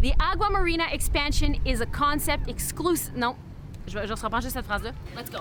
The Aguamarina expansion is a concept exclusive. Non, je reprends juste cette phrase-là. Let's go.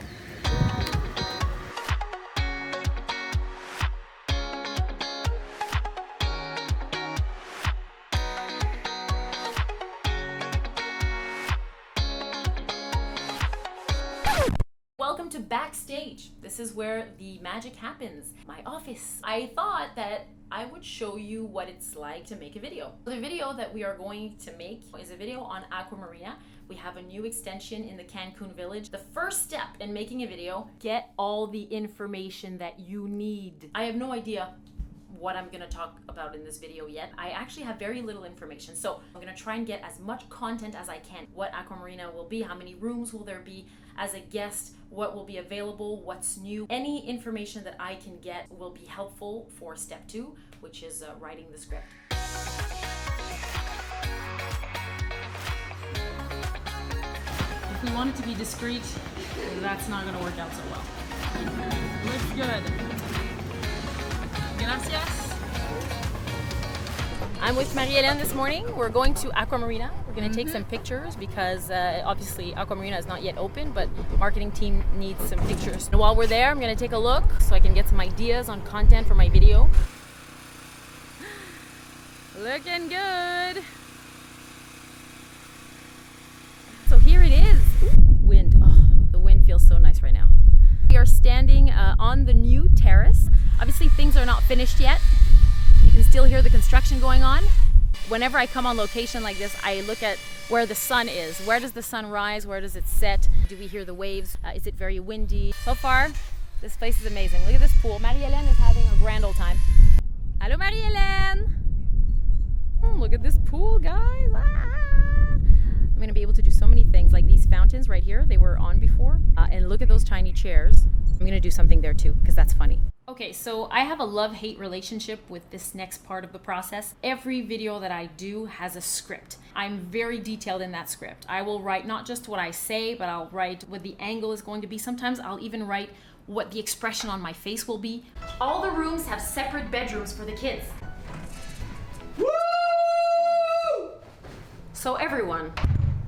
Welcome to backstage. This is where the magic happens. My office. I thought that I would show you what it's like to make a video. The video that we are going to make is a video on Aguamarina. We have a new extension in the Cancun village. The first step in making a video, get all the information that you need. I have no idea what I'm gonna talk about in this video yet. I actually have very little information, so I'm gonna try and get as much content as I can. What Aguamarina will be, how many rooms will there be as a guest, what will be available, what's new. Any information that I can get will be helpful for step 2, which is writing the script. If we want it to be discreet, that's not gonna work out so well. Looks good. Gracias. I'm with Marie-Hélène this morning. We're going to Aguamarina. We're going to take some pictures because obviously Aguamarina is not yet open, but marketing team needs some pictures. And while we're there, I'm going to take a look so I can get some ideas on content for my video. Looking good. So here it is. Wind. Oh, the wind feels so nice right now. We are standing on the new terrace. Obviously things are not finished yet. You can still hear the construction going on. Whenever I come on location like this, I look at where the sun is. Where does the sun rise? Where does it set? Do we hear the waves? Is it very windy? So far, this place is amazing. Look at this pool. Marie-Hélène is having a grand old time. Hello, Marie-Hélène. Look at this pool, guys. I'm gonna be able to do so many things, like these fountains right here. They were on before. And look at those tiny chairs. I'm gonna do something there too, because that's funny. Okay, so I have a love-hate relationship with this next part of the process. Every video that I do has a script. I'm very detailed in that script. I will write not just what I say, but I'll write what the angle is going to be. Sometimes I'll even write what the expression on my face will be. All the rooms have separate bedrooms for the kids. Woo! So everyone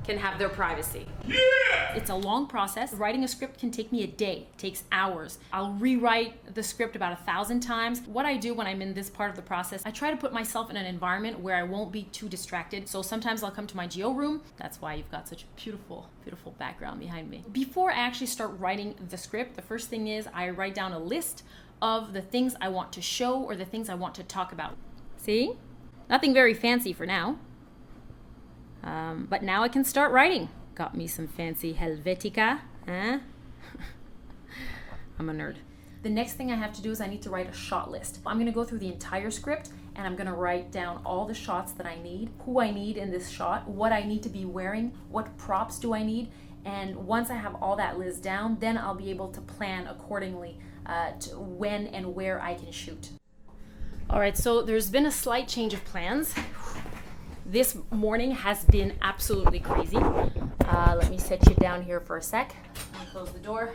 can have their privacy. Yeah! It's a long process. Writing a script can take me a day. It takes hours. I'll rewrite the script about 1,000 times. What I do when I'm in this part of the process, I try to put myself in an environment where I won't be too distracted. So sometimes I'll come to my eG.O room. That's why you've got such a beautiful, beautiful background behind me. Before I actually start writing the script, the first thing is I write down a list of the things I want to show or the things I want to talk about. See? Nothing very fancy for now. But now I can start writing. Got me some fancy Helvetica. I'm a nerd. The next thing I have to do is I need to write a shot list. I'm gonna go through the entire script and I'm gonna write down all the shots that I need, who I need in this shot, what I need to be wearing, what props do I need, and once I have all that list down, then I'll be able to plan accordingly to when and where I can shoot. All right, so there's been a slight change of plans. This morning has been absolutely crazy. Let me set you down here for a sec. Close the door.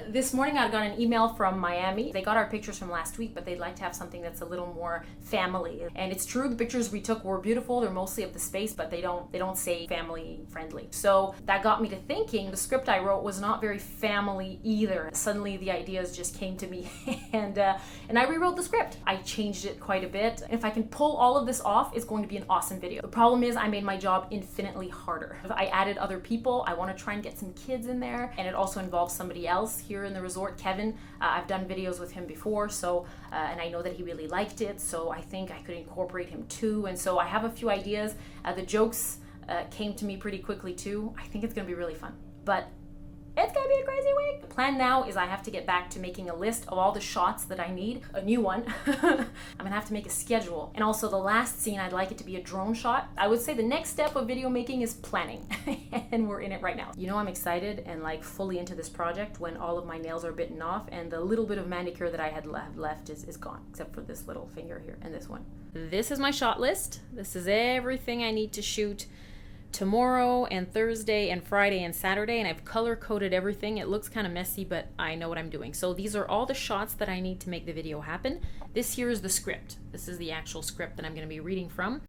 This morning I got an email from Miami. They got our pictures from last week, but they'd like to have something that's a little more family. And it's true, the pictures we took were beautiful. They're mostly of the space, but they don't say family friendly. So that got me to thinking the script I wrote was not very family either. Suddenly the ideas just came to me and I rewrote the script. I changed it quite a bit. And if I can pull all of this off, it's going to be an awesome video. The problem is I made my job infinitely harder. I added other people. I want to try and get some kids in there, and it also involves somebody else here in the resort, Kevin. I've done videos with him before, so and I know that he really liked it, so I think I could incorporate him too. And so I have a few ideas. The jokes came to me pretty quickly too. I think it's gonna be really fun, but it's gonna be a crazy week. The plan now is I have to get back to making a list of all the shots that I need, a new one. I'm gonna have to make a schedule. And also the last scene, I'd like it to be a drone shot. I would say the next step of video making is planning, and we're in it right now. You know, I'm excited and like fully into this project when all of my nails are bitten off and the little bit of manicure that I had left is gone, except for this little finger here and this one. This is my shot list. This is everything I need to shoot tomorrow and Thursday and Friday and Saturday, and I've color coded everything. It looks kind of messy, but I know what I'm doing. So these are all the shots that I need to make the video happen. This here is the script. This is the actual script that I'm going to be reading from.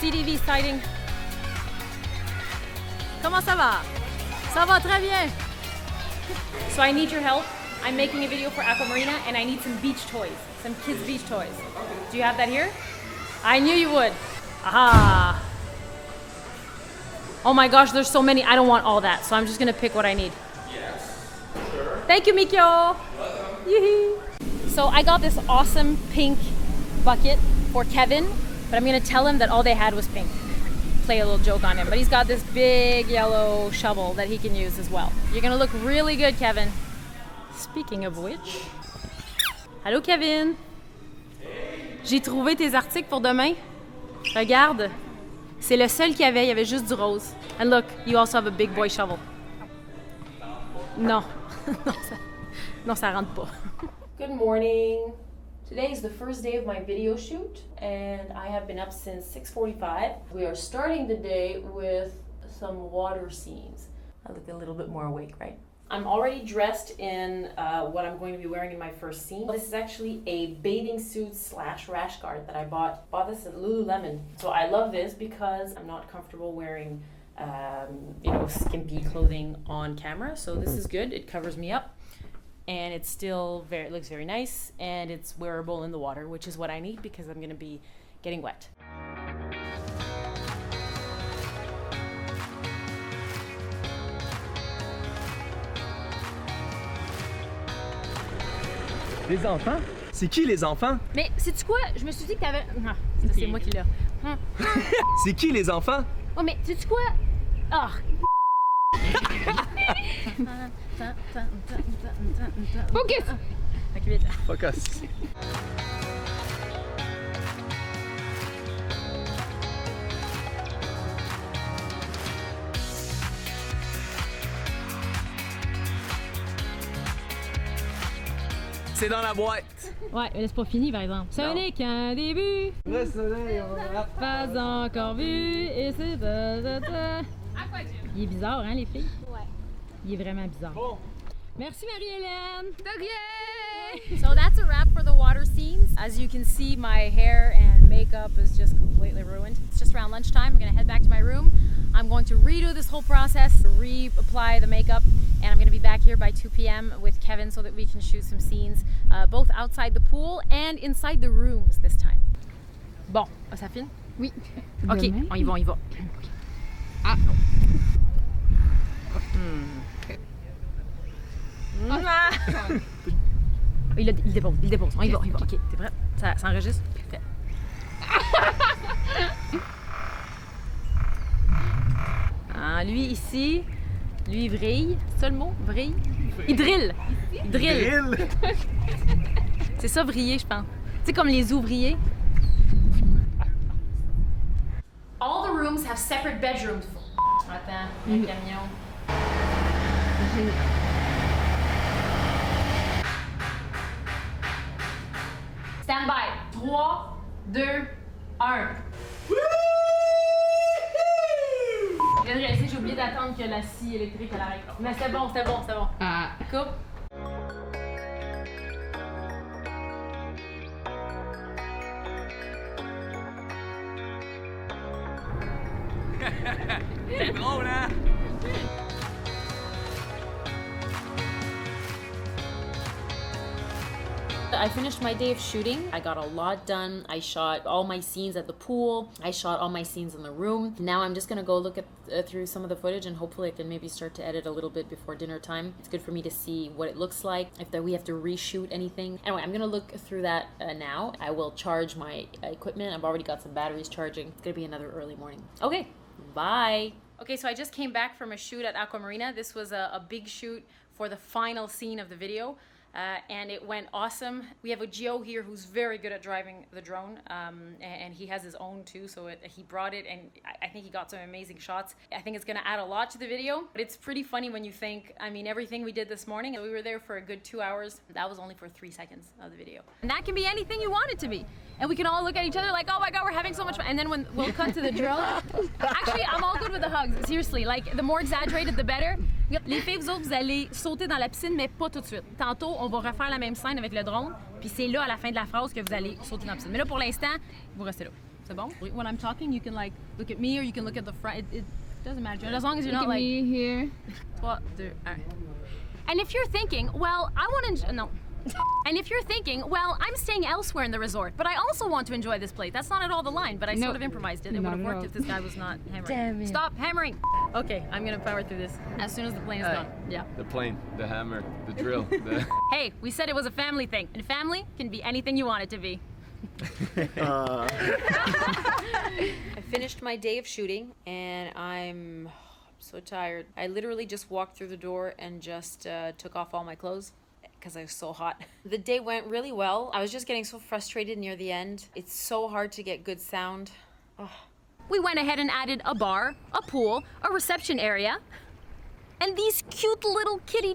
CDV sighting. Comment ça va? Ça va très bien. So I need your help. I'm making a video for Aguamarina and I need some beach toys, some kids' beach toys. Do you have that here? I knew you would. Aha. Oh my gosh, there's so many. I don't want all that, so I'm just gonna pick what I need. Yes, sure. Thank you, MIKIO. So I got this awesome pink bucket for Kevin, but I'm gonna tell him that all they had was pink. Play a little joke on him, but he's got this big yellow shovel that he can use as well. You're gonna look really good, Kevin. Speaking of which, allô Kevin. J'ai trouvé tes articles pour demain. Regarde, c'est le seul qu'il y avait juste du rose. And look, you also have a big boy shovel. Non, non, ça rentre pas. Good morning. Today is the first day of my video shoot and I have been up since 6:45. We are starting the day with some water scenes. I look a little bit more awake, right? I'm already dressed in what I'm going to be wearing in my first scene. This is actually a bathing suit / rash guard that I bought this at Lululemon. So I love this because I'm not comfortable wearing skimpy clothing on camera. So this is good. It covers me up. And it's still it looks very nice and it's wearable in the water, which is what I need because I'm gonna be getting wet. Les enfants? C'est qui les enfants? Mais sais-tu quoi? Je me suis dit que t'avais... Non, c'est moi qui l'ai. C'est qui les enfants? Oh mais sais-tu quoi? Ah! Focus! Ok, vite. Focus. C'est dans la boîte. Ouais, mais c'est pas fini par exemple. Ce n'est qu'un début. Le soleil, on l'a pas encore vu. Et c'est... Il est bizarre, hein, les filles? Ouais. Il est vraiment bizarre. Bon. Merci, Marie-Hélène. Okay. So that's a wrap for the water scenes. As you can see, my hair and makeup is just completely ruined. It's just around lunchtime. I'm gonna head back to my room. I'm going to redo this whole process, reapply the makeup, and I'm gonna be back here by 2 p.m. with Kevin so that we can shoot some scenes, both outside the pool and inside the rooms this time. Bon, ça filme? Oui. Ok, on y va, on y va. Ah. Il dépose, on y va, on y va. Ok, t'es prête? Ça enregistre? Parfait. Ah, lui ici, lui il vrille. C'est ça le mot? Vrille? Il drille. Il drille. C'est ça vriller, je pense. Tu sais, comme les ouvriers. All the rooms have separate bedrooms. Attends, un camion. Stand by. 3, 2, 1. J'ai oublié d'attendre que la scie électrique elle arrête. Mais c'est bon, c'est bon, c'est bon. Ah. Coupe. C'est drôle, hein? I finished my day of shooting. I got a lot done. I shot all my scenes at the pool. I shot all my scenes in the room. Now I'm just gonna go look at through some of the footage and hopefully I can maybe start to edit a little bit before dinner time. It's good for me to see what it looks like, if we have to reshoot anything. Anyway, I'm gonna look through that now. I will charge my equipment. I've already got some batteries charging. It's gonna be another early morning. Okay, bye. Okay, so I just came back from a shoot at Aguamarina. This was a big shoot for the final scene of the video. And it went awesome. We have a eG.O here who's very good at driving the drone, and he has his own too, so he brought it, and I think he got some amazing shots. I think it's gonna add a lot to the video, but it's pretty funny when you think, I mean, everything we did this morning, we were there for a good 2 hours. That was only for 3 seconds of the video. And that can be anything you want it to be. And we can all look at each other like, oh my God, we're having so much fun. And then when we'll cut to the drill. Actually, I'm all good with the hugs, seriously. Like, the more exaggerated, the better. Les filles, vous autres, vous allez sauter dans la piscine, mais pas tout de suite. Tantôt, on va refaire la même scène avec le drone, puis c'est là, à la fin de la phrase, que vous allez sauter dans la piscine. Mais là, pour l'instant, vous restez là. C'est bon? When I'm talking, you can like look at me or you can look at the front. It doesn't matter. As long as you're Look not at like. me here. 3, 2, 1. And if you're thinking, well, I want to no. And if you're thinking, well, I'm staying elsewhere in the resort, but I also want to enjoy this place. That's not at all the line, but I sort of improvised it. It would have worked if this guy was not hammering. Damn it. Stop hammering. Okay, I'm gonna power through this as soon as the plane is done. Yeah. The plane, the hammer, the drill. Hey, we said it was a family thing, and family can be anything you want it to be. I finished my day of shooting, and I'm so tired. I literally just walked through the door and just took off all my clothes because I was so hot. The day went really well. I was just getting so frustrated near the end. It's so hard to get good sound. Ugh. We went ahead and added a bar, a pool, a reception area, and these cute little kitty.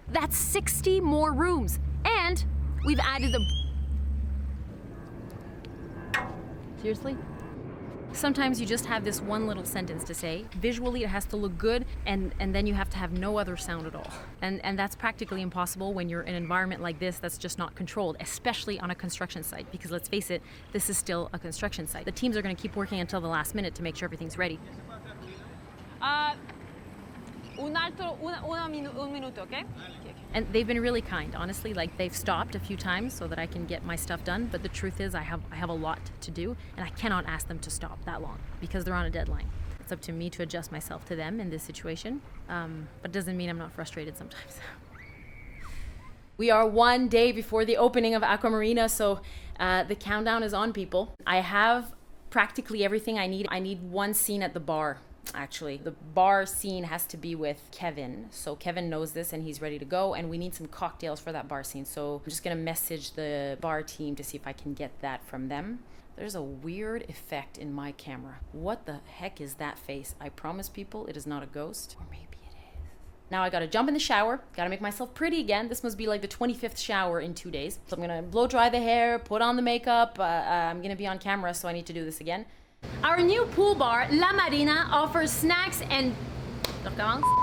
That's 60 more rooms. And we've added the... Seriously? Sometimes you just have this one little sentence to say. Visually, it has to look good, and then you have to have no other sound at all. And that's practically impossible when you're in an environment like this that's just not controlled, especially on a construction site, because let's face it, this is still a construction site. The teams are gonna keep working until the last minute to make sure everything's ready. Un minuto, okay? And they've been really kind, honestly. Like, they've stopped a few times so that I can get my stuff done. But the truth is, I have a lot to do, and I cannot ask them to stop that long because they're on a deadline. It's up to me to adjust myself to them in this situation. But it doesn't mean I'm not frustrated sometimes. We are one day before the opening of Aguamarina, so the countdown is on, people. I have practically everything I need. I need one scene at the bar. Actually, the bar scene has to be with Kevin. So Kevin knows this and he's ready to go, and we need some cocktails for that bar scene. So I'm just gonna message the bar team to see if I can get that from them. There's a weird effect in my camera. What the heck is that face? I promise people it is not a ghost. Or maybe it is. Now I gotta jump in the shower, gotta make myself pretty again. This must be like the 25th shower in 2 days. So I'm gonna blow dry the hair, put on the makeup. I'm gonna be on camera, so I need to do this again. Our new pool bar, La Marina, offers snacks and...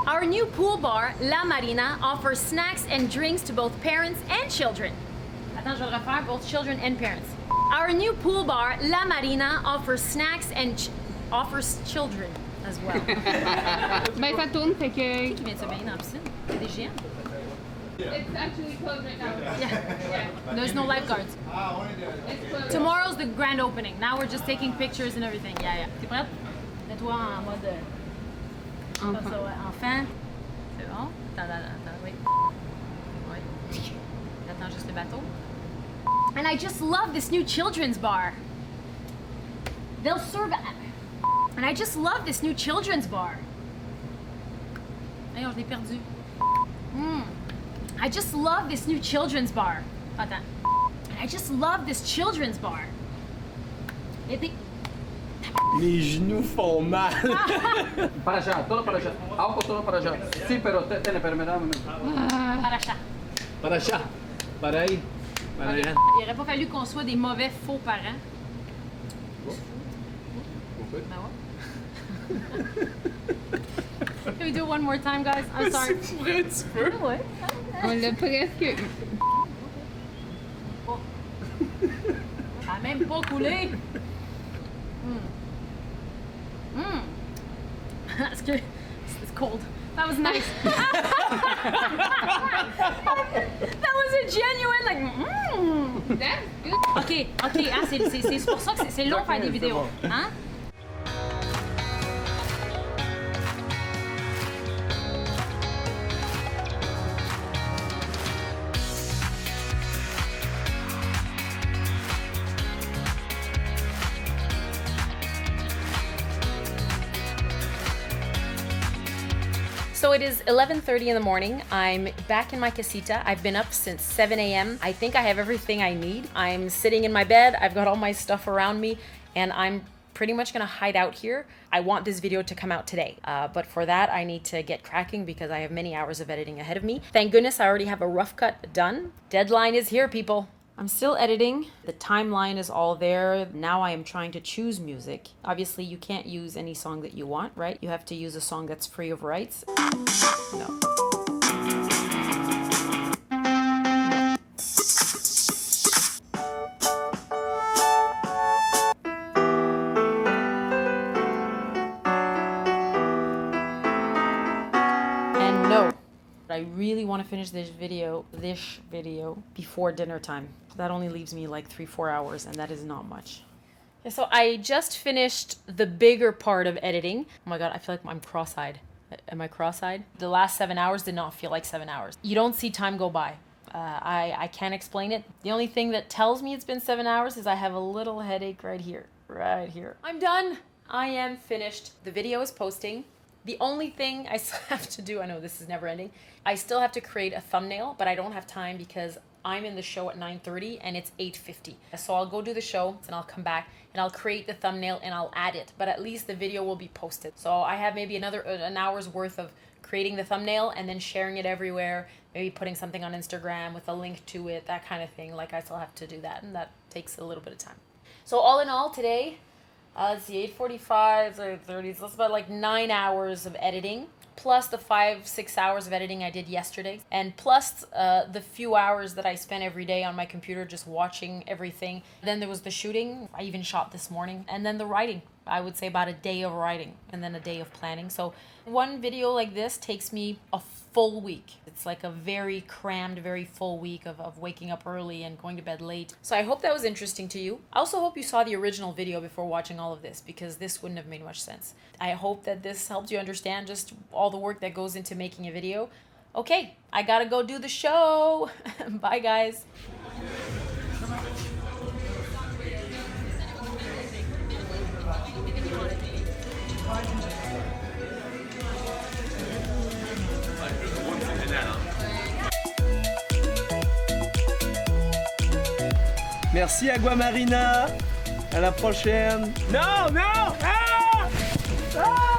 Our new pool bar, La Marina, offers snacks and drinks to both parents and children. Attends, je vais refaire both children and parents. Our new pool bar, La Marina, offers snacks and offers children as well. Ben, ça tourne, fait que... Qui vient de se baigner dans la piscine? C'est des géants. It's actually closed right now. Yeah. There's no lifeguards. It's closed. Tomorrow's the grand opening. Now we're just taking pictures and everything. Yeah. T'es prête? Mets-toi en mode... Enfant. C'est bon? Attends, oui. Oui. J'attends juste le bateau. And I just love this new children's bar. They'll serve... And I just love this new children's bar. Voyons, je l'ai perdu. I just love this new children's bar. Attends. I just love this children's bar. Mes genoux font mal. Para allá, todo para allá. Auto todo para allá. Sí, pero tiene permítame un momento. Para allá. Para allá. Para ahí. Para Okay. allá. Il aurait pas fallu qu'on soit des mauvais faux parents. Pourquoi? Ben ouais. Can we do it one more time, guys? I'm sorry. C'est pour un petit peu. Ouais. On l'a presque... Ça a même pas coulé. That's good. It's cold. That was nice. That was a genuine, like, That's good. Ok, ah, c'est pour ça que c'est long faire des vidéos. Hein? So it is 11:30 in the morning. I'm back in my casita. I've been up since 7 a.m. I think I have everything I need. I'm sitting in my bed. I've got all my stuff around me, and I'm pretty much gonna hide out here. I want this video to come out today, but for that I need to get cracking because I have many hours of editing ahead of me. Thank goodness I already have a rough cut done. Deadline is here, people. I'm still editing. The timeline is all there. Now I am trying to choose music. Obviously, you can't use any song that you want, right? You have to use a song that's free of rights. No. finish this video before dinner time. That only leaves me like 3-4 hours, and that is not much. So I just finished the bigger part of editing. Oh my god, I feel like I'm cross-eyed. Am I cross-eyed? The last 7 hours did not feel like 7 hours. You don't see time go by. I can't explain it. The only thing that tells me it's been 7 hours is I have a little headache right here. Right here. I'm done. I am finished. The video is posting. The only thing I still have to do, I know this is never ending, I still have to create a thumbnail, but I don't have time because I'm in the show at 9:30 and it's 8:50. So I'll go do the show and I'll come back and I'll create the thumbnail and I'll add it, but at least the video will be posted. So I have maybe an hour's worth of creating the thumbnail and then sharing it everywhere, maybe putting something on Instagram with a link to it, that kind of thing. Like I still have to do that, and that takes a little bit of time. So all in all today, let's see, 8:45, 8:30, so that's about like 9 hours of editing, plus the 5-6 hours of editing I did yesterday, and plus the few hours that I spent every day on my computer just watching everything. Then there was the shooting, I even shot this morning, and then the writing. I would say about a day of writing and then a day of planning. So one video like this takes me a full week. It's like a very crammed, very full week of waking up early and going to bed late. So I hope that was interesting to you. I also hope you saw the original video before watching all of this, because this wouldn't have made much sense. I hope that this helped you understand just all the work that goes into making a video. Okay, I gotta go do the show. Bye guys. Merci Aguamarina. À la prochaine. Non, non! Ah! Ah!